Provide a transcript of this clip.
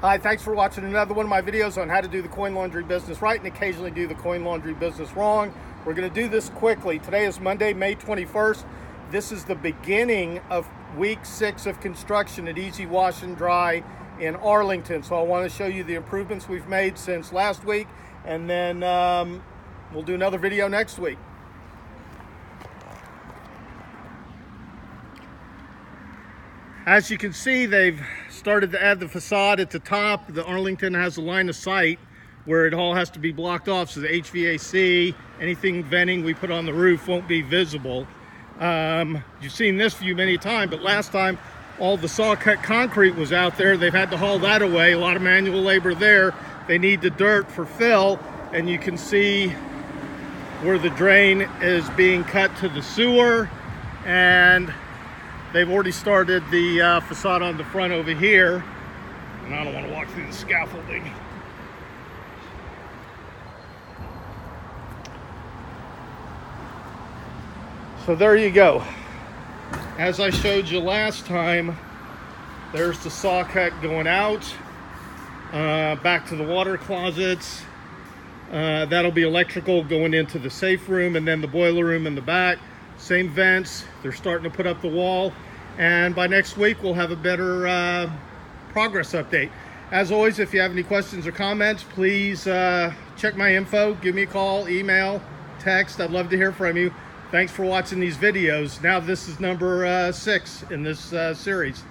Hi, thanks for watching another one of my videos on how to do the coin laundry business right and occasionally do the coin laundry business wrong. We're going to do this quickly. Today is Monday, May 21st. This is the beginning of week 6 of construction at Easy Wash and Dry in Arlington. So I want to show you the improvements we've made since last week, and then we'll do another video next week. As you can see, they've started to add the facade at the top. The Arlington has a line of sight where it all has to be blocked off, so the HVAC, anything venting we put on the roof won't be visible. You've seen this view many times, but last time all the saw cut concrete was out there. They've had to haul that away, a lot of manual labor there. They need the dirt for fill, and you can see where the drain is being cut to the sewer, and they've already started the facade on the front over here. And I don't want to walk through the scaffolding. So there you go. As I showed you last time, there's the saw cut going out, back to the water closets. That'll be electrical going into the safe room, and then the boiler room in the back. Same vents. They're starting to put up the wall, and by next week we'll have a better progress update. As always, if you have any questions or comments, please check my info, give me a call, email, text. I'd love to hear from you. Thanks for watching these videos. Now this is number 6 in this series.